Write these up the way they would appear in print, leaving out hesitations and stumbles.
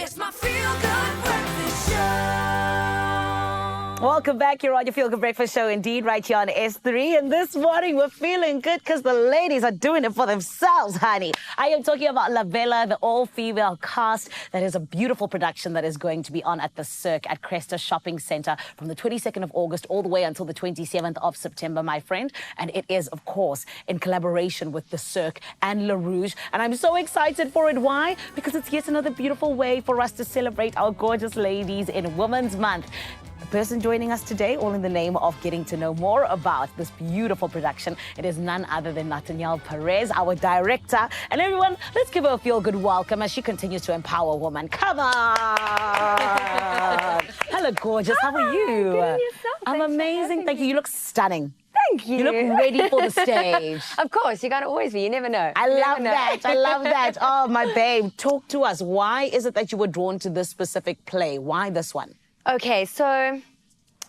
It's my feel-good breakfast show. Welcome back here on your Feel Good Breakfast Show, indeed, right here on S3. And this morning, we're feeling good because the ladies are doing it for themselves, honey. I am talking about La Bella, the all-female cast. That is a beautiful production that is going to be on at the Cirk at Expresso Shopping Centre from the 22nd of August all the way until the 27th of September, my friend. And it is, of course, in collaboration with the Cirk and Le Rouge. And I'm so excited for it. Why? Because it's yet another beautiful way for us to celebrate our gorgeous ladies in Women's Month. The person joining us today, all in the name of getting to know more about this beautiful production, it is none other than Nathaniel Perez, our director. And everyone, let's give her a feel-good welcome as she continues to empower women. Come on! Hello, gorgeous. How are you? Good on yourself. I'm amazing. Thank you. You look stunning. Thank you. You look ready for the stage. Of course, you gotta always be. You never know. I love that. I love that. Oh, my babe, talk to us. Why is it that you were drawn to this specific play? Why this one? Okay, so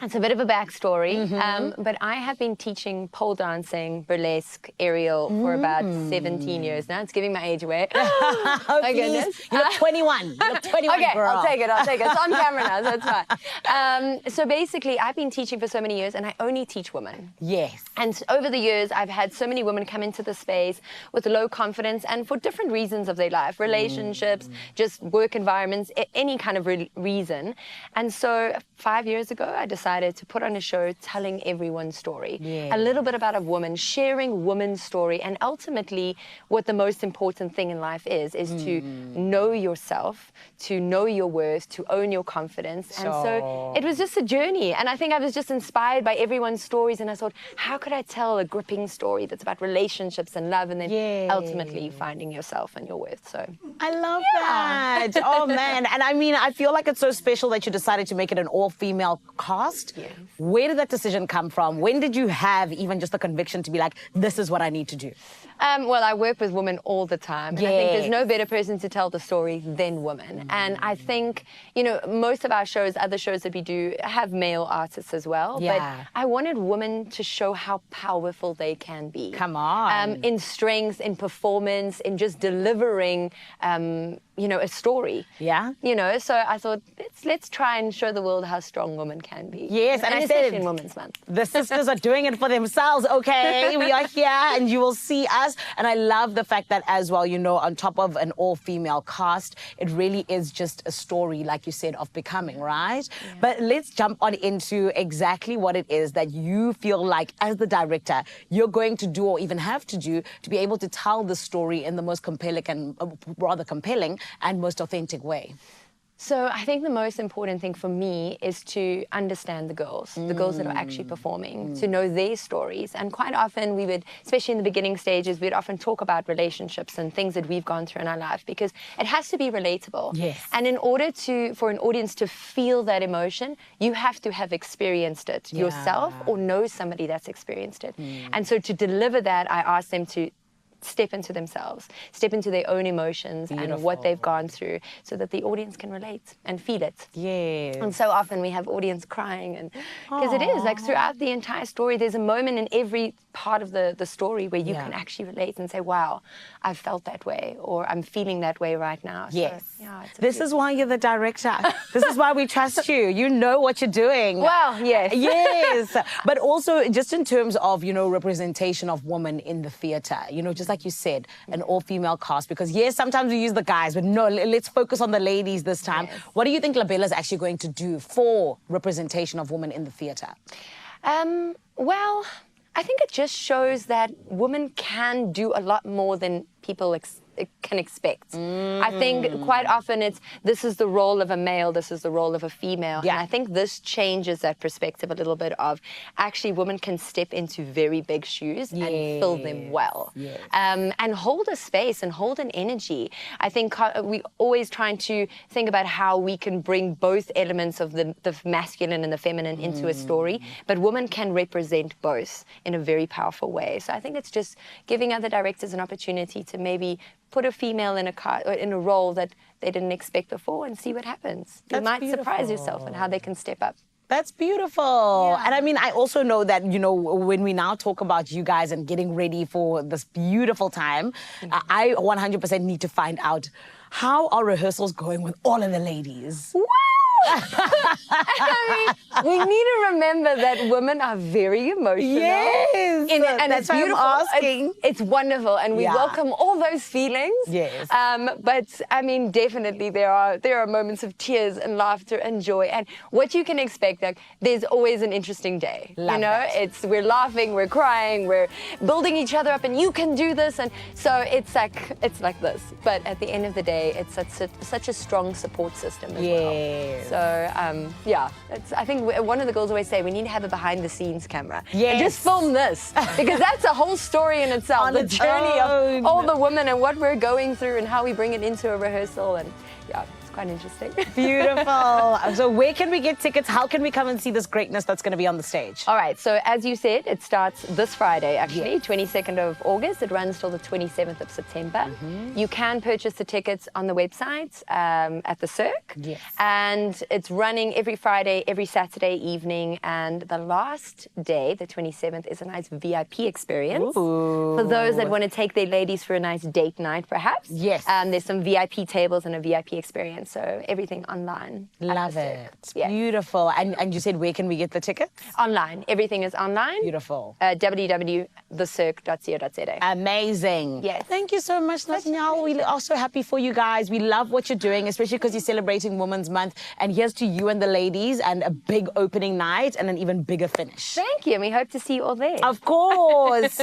it's a bit of a backstory, but I have been teaching pole dancing, burlesque, aerial for about 17 years now. It's giving my age away. Oh, my goodness. You look 21. You look 21, Okay, girl. I'll take it. It's on camera now, so it's fine. So basically, I've been teaching for so many years, and I only teach women. Yes. And over the years, I've had so many women come into the space with low confidence and for different reasons of their life, relationships, just work environments, any kind of reason. And so 5 years ago, I decided to put on a show telling everyone's story. Yes. A little bit about a woman, sharing woman's story. And ultimately, what the most important thing in life is to know yourself, to know your worth, to own your confidence. And so it was just a journey. And I think I was just inspired by everyone's stories. And I thought, how could I tell a gripping story that's about relationships and love and then ultimately finding yourself and your worth? So I love that. Oh, man. And I mean, I feel like it's so special that you decided to make it an all-female cast. Yes. Where did that decision come from? When did you have even just the conviction to be like, this is what I need to do? Well, I work with women all the time. And I think there's no better person to tell the story than women. And I think, you know, most of our shows, other shows that we do, have male artists as well. Yeah. But I wanted women to show how powerful they can be. Come on. In strength, in performance, in just delivering, you know, a story. Yeah. You know, so I thought, let's try and show the world how strong women can be. Yes, and I especially said in Women's Month. the sisters are doing it for themselves, okay? We are here and you will see us. And I love the fact that as well, you know, on top of an all-female cast, it really is just a story, like you said, of becoming, right? Yeah. But let's jump on into exactly what it is that you feel like, as the director, you're going to do or even have to do to be able to tell the story in the most compelling and compelling and most authentic way. So I think the most important thing for me is to understand the girls that are actually performing, to know their stories. And quite often we would, especially in the beginning stages, we'd often talk about relationships and things that we've gone through in our life because it has to be relatable. Yes. And in order for an audience to feel that emotion, you have to have experienced it yourself or know somebody that's experienced it. And so to deliver that, I ask them to step into themselves, step into their own emotions and what they've gone through so that the audience can relate and feel it. Yes. And so often we have audience crying and because it is like throughout the entire story, there's a moment in every part of the story where you can actually relate and say, wow, I've felt that way or I'm feeling that way right now. Yes. So, yeah, this is why you're the director. This is why we trust you. You know what you're doing. Well, yes. Yes. But also just in terms of, you know, representation of women in the theatre, you know, just like you said, an all-female cast, because yes, sometimes we use the guys, but no, let's focus on the ladies this time. Yes. What do you think La Bella is actually going to do for representation of women in the theatre? Well, I think it just shows that women can do a lot more than people can expect. I think quite often this is the role of a male, this is the role of a female. Yeah. And I think this changes that perspective a little bit of actually women can step into very big shoes and fill them well. Yes. And hold a space and hold an energy. I think we always trying to think about how we can bring both elements of the masculine and the feminine into a story, but women can represent both in a very powerful way. So I think it's just giving other directors an opportunity to maybe put a female in a role that they didn't expect before and see what happens. You might surprise yourself in how they can step up. That's beautiful. And I mean, I also know that, you know, when we now talk about you guys and getting ready for this beautiful time, I 100% need to find out how are rehearsals going with all of the ladies? Woo! I mean, we need to remember that women are very emotional. Yes, and that's it's why I'm beautiful. asking. It's wonderful, and we Yeah. welcome all those feelings. Yes. But I mean, definitely there are moments of tears and laughter and joy, and what you can expect. Like, there's always an interesting day. Love you know, that. we're laughing, we're crying, we're building each other up, and you can do this, and so it's like this. But at the end of the day, it's such a strong support system as Yes. well. So yeah, I think one of the girls always say we need to have a behind-the-scenes camera. Yes. And just film this, because that's a whole story in itself. On The its journey own. of all the women and what we're going through and how we bring it into a rehearsal, and yeah, it's quite interesting. Beautiful. So where can we get tickets? How can we come and see this greatness that's going to be on the stage? All right, so as you said, it starts this Friday, actually, Yes. 22nd of August. It runs till the 27th of September. You can purchase the tickets on the website at the Cirk. Yes. And it's running every Friday, every Saturday evening. And the last day, the 27th, is a nice VIP experience. Ooh. For those that want to take their ladies for a nice date night, perhaps. Yes. There's some VIP tables and a VIP experience. So everything online. at the Love Cirk. it. Yes. Beautiful. And you said where can we get the tickets? Online. Everything is online. Beautiful. www.thecirk.co.za. Amazing. Yes. Thank you so much, Nathaniel. We are so happy for you guys. We love what you're doing, especially because you're celebrating Women's Month. And here's to you and the ladies, and a big opening night and an even bigger finish. Thank you, and we hope to see you all there. Of course.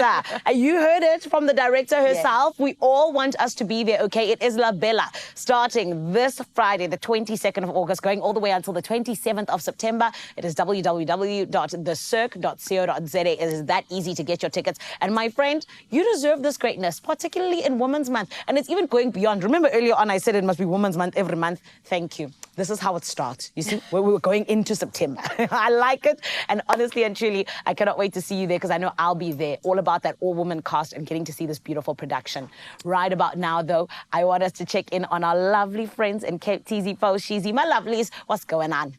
You heard it from the director herself. We all want us to be there, okay? It is La Bella, starting this Friday, the 22nd of August, going all the way until the 27th of September. It is www.thecirk.co.za. It is that easy to get your tickets. And my friend, you deserve this greatness, particularly in Women's Month. And it's even going beyond. Remember earlier on I said it must be Women's Month every month. Thank you. This is how it starts. You see, we were going into September. I like it. And honestly and truly, I cannot wait to see you there, because I know I'll be there. All about that all-woman cast and getting to see this beautiful production. Right about now, though, I want us to check in on our lovely friends in Cape TZ Sheezy. My lovelies, what's going on?